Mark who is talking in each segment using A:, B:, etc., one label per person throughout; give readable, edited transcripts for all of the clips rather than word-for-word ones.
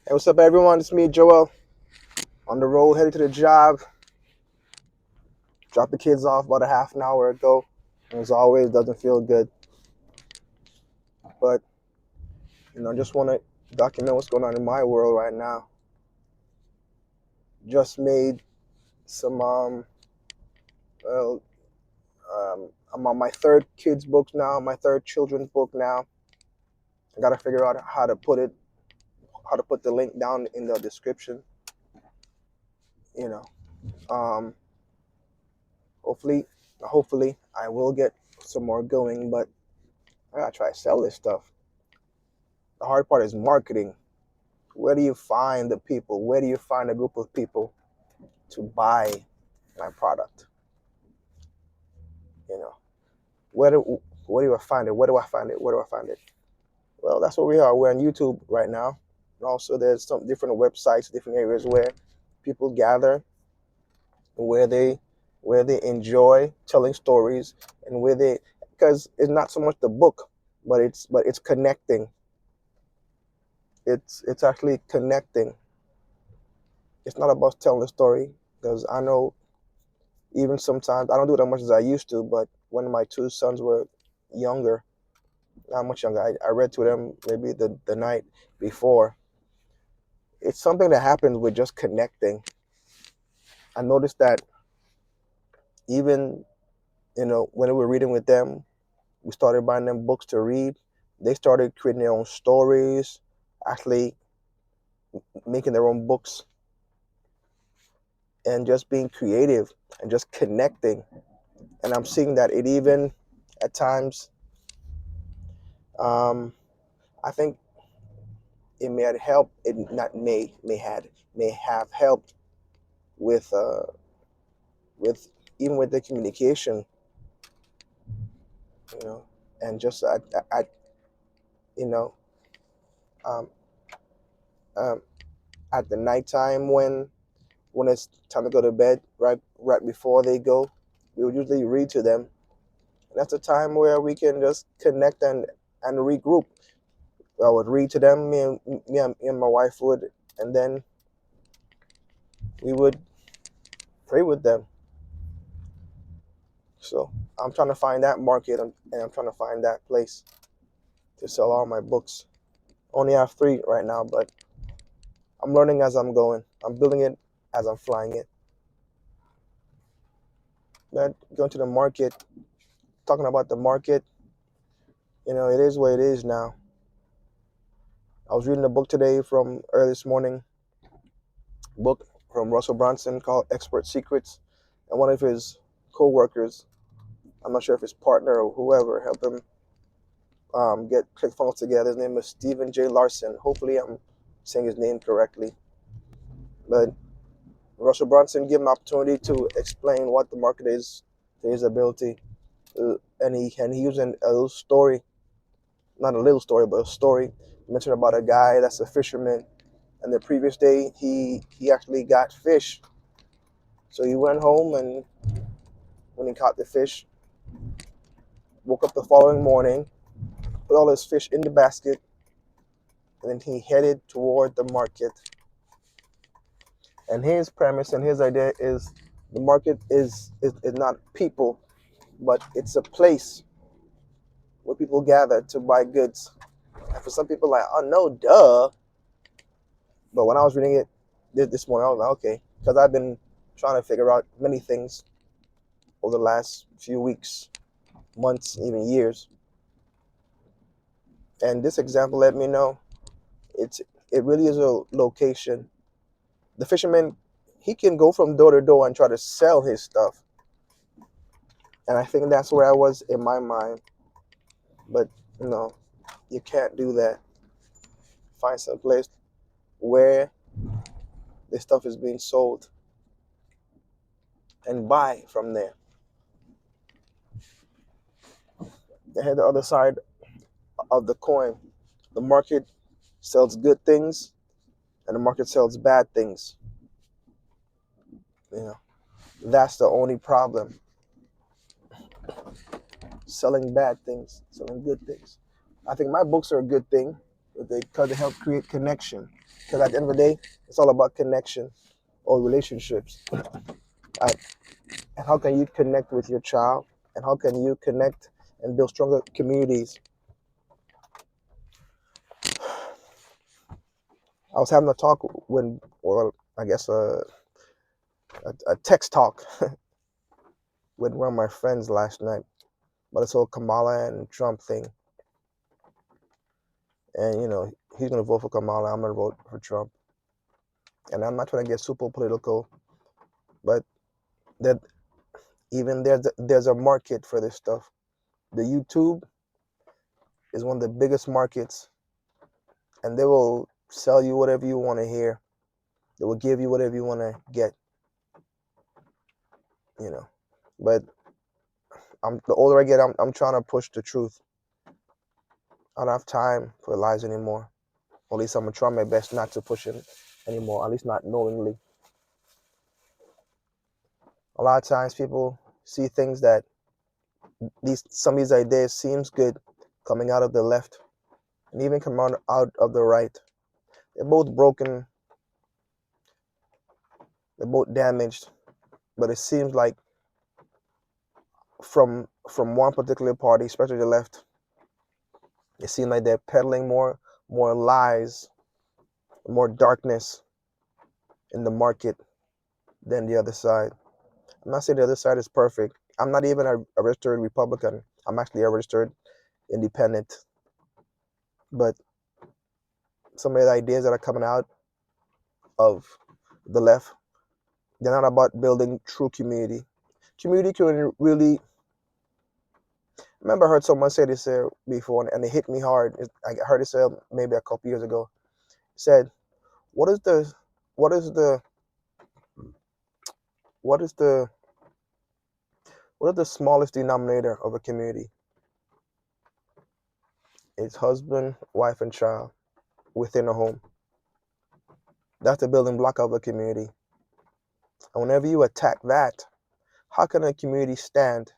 A: Hey, what's up, everyone? It's me, Joel, on the road, headed to the job. Dropped the kids off about a half an hour ago. As always, doesn't feel good, but just want to document what's going on in my world right now. Just made some. Well, I'm on my third kids book now, my third children's book now. I gotta figure out how to put the link down in the description. You know, um, hopefully, hopefully, I will get some more going, but I gotta try to sell this stuff. The hard part is marketing. Where do you find the people? Where do you find a group of people to buy my product? You know, where do I find it? Where do I find it? Where do I find it? Well, that's where we are. We're on YouTube right now. And also, there's some different websites, different areas where people gather, where they enjoy telling stories, and where they because it's not so much the book, but it's connecting. It's actually connecting. It's not about telling the story because I know even sometimes I don't do it as much as I used to, but when my two sons were younger, not much younger, I read to them maybe the night before. It's something that happens with just connecting. I noticed that even, when we were reading with them, we started buying them books to read. They started creating their own stories, actually making their own books and just being creative and just connecting. And I'm seeing that it even at times, um, I think it may have helped. It not may have helped with with even with the communication, you know, and just at you know um, um, at the nighttime when it's time to go to bed, right before they go, we would usually read to them. And that's a time where we can just connect and regroup. I would read to them, me and my wife would, and then we would pray with them. So I'm trying to find that market, and I'm trying to find that place to sell all my books. Only have three right now, but I'm learning as I'm going. I'm building it as I'm flying it. But going to the market, talking about the market, it is what it is now. I was reading a book today from early this morning, book from Russell Brunson called Expert Secrets, and one of his co-workers, I'm not sure if his partner or whoever, helped him get ClickFunnels together. His name is Stephen J. Larson. Hopefully, I'm saying his name correctly. But Russell Brunson gave him an opportunity to explain what the market is to his ability, and he used a little story, not a little story, but a story. He mentioned about a guy that's a fisherman, and the previous day he actually got fish. So he went home, and when he caught the fish, woke up the following morning, put all his fish in the basket, and then he headed toward the market. And his premise and his idea is the market is not people, but it's a place where people gather to buy goods. And for some people, like, oh no, duh. But when I was reading it this morning, I was like, okay, because I've been trying to figure out many things over the last few weeks, months, even years. And this example let me know it's it really is a location. The fisherman, he can go from door to door and try to sell his stuff. And I think that's where I was in my mind. But no, you can't do that. Find some place where the stuff is being sold and buy from there. They had the other side of the coin. The market sells good things and the market sells bad things. You know, that's the only problem. Selling bad things, selling good things. I think my books are a good thing. because they help create connection. Because at the end of the day, it's all about connection or relationships. Right? And how can you connect with your child? And how can you connect and build stronger communities? I was having a talk when, or I guess a text talk with one of my friends last night about this whole Kamala and Trump thing. And he's gonna vote for Kamala. I'm gonna vote for Trump. And I'm not trying to get super political, but that even there's a market for this stuff. The YouTube is one of the biggest markets, and they will sell you whatever you want to hear. They will give you whatever you want to get. But the older I get, I'm trying to push the truth. I don't have time for lies anymore. Or at least I'm gonna try my best not to push it anymore. At least not knowingly. A lot of times people see things that some of these ideas seems good coming out of the left and even come out of the right. They're both broken. They're both damaged. But it seems like from one particular party, especially the left, it seems like they're peddling more lies, more darkness in the market than the other side. I'm not saying the other side is perfect. I'm not even a registered Republican. I'm actually a registered independent. But some of the ideas that are coming out of the left, they're not about building true community. Community can really. I remember I heard someone say this before, and it hit me hard. I heard it said maybe a couple years ago. It said, "What is the, what is the, what is the, what is the smallest denominator of a community? It's husband, wife, and child within a home. That's the building block of a community. And whenever you attack that, how can a community stand?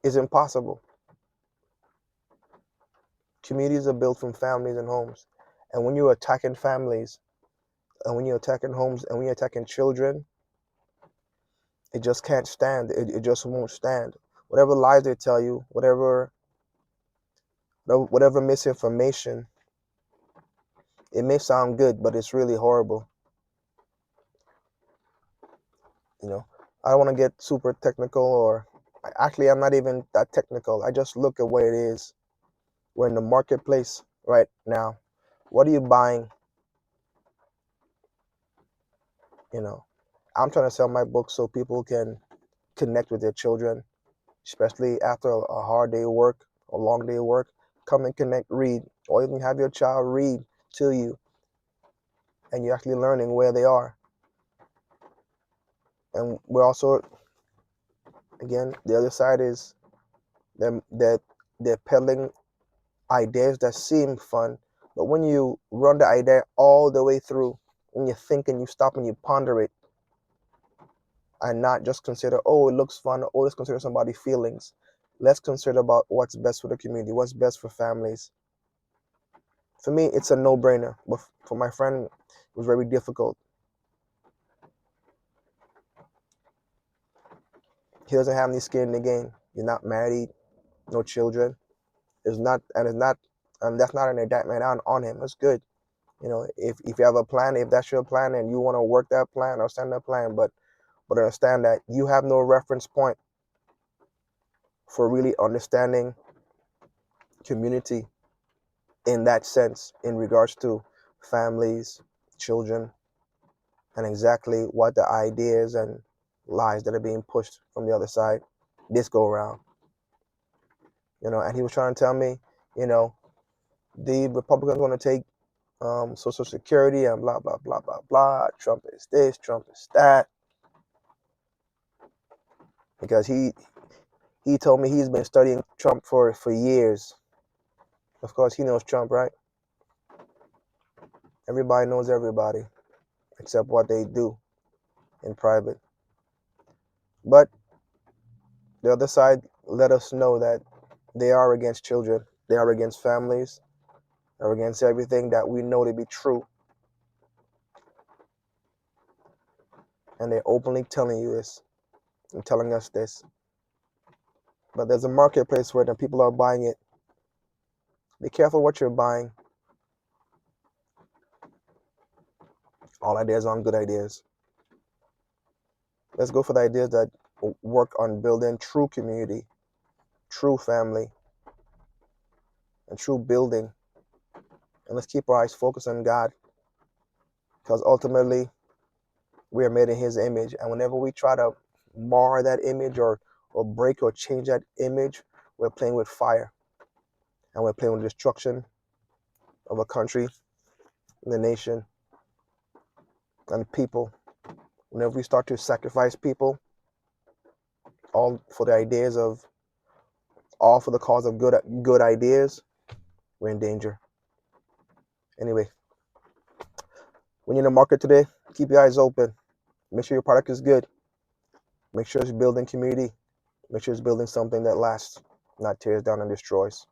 A: It's impossible. Communities are built from families and homes. And when you're attacking families, and when you're attacking homes, and when you're attacking children, it just can't stand. It just won't stand. Whatever lies they tell you, whatever misinformation, it may sound good, but it's really horrible. I don't want to get super technical, or actually, I'm not even that technical. I just look at what it is. We're in the marketplace right now. What are you buying? I'm trying to sell my books so people can connect with their children, especially after a hard day of work, a long day of work. Come and connect, read, or even have your child read to you, and you're actually learning where they are. And we're also, again, the other side is that they're peddling ideas that seem fun, but when you run the idea all the way through, when you think and you stop and you ponder it, and not just consider, oh, it looks fun, oh, let's consider somebody's feelings. Let's consider about what's best for the community, what's best for families. For me, it's a no-brainer, but for my friend, it was very difficult. He doesn't have any skin in the game. He's not married, no children. It's not, and that's not an indictment on him. It's good. If you have a plan, if that's your plan and you want to work that plan or send that plan, but understand that you have no reference point for really understanding community in that sense, in regards to families, children, and exactly what the ideas and lies that are being pushed from the other side this go around. And he was trying to tell me, the Republicans want to take Social Security and blah blah blah blah blah. Trump is this, Trump is that, because he told me he's been studying Trump for years. Of course, he knows Trump, right? Everybody knows everybody, except what they do in private. But the other side let us know that they are against children. They are against families. They're against everything that we know to be true. And they're openly telling you this and telling us this. But there's a marketplace where the people are buying it. Be careful what you're buying. All ideas aren't good ideas. Let's go for the ideas that work on building true community, true family, and true building. And let's keep our eyes focused on God, because ultimately we are made in His image. And whenever we try to mar that image or break or change that image, we're playing with fire, and we're playing with destruction of a country, the nation, and people. Whenever we start to sacrifice people, all for the ideas of, all for the cause of good ideas, we're in danger. Anyway, when you're in the market today, keep your eyes open. Make sure your product is good. Make sure it's building community. Make sure it's building something that lasts, not tears down and destroys.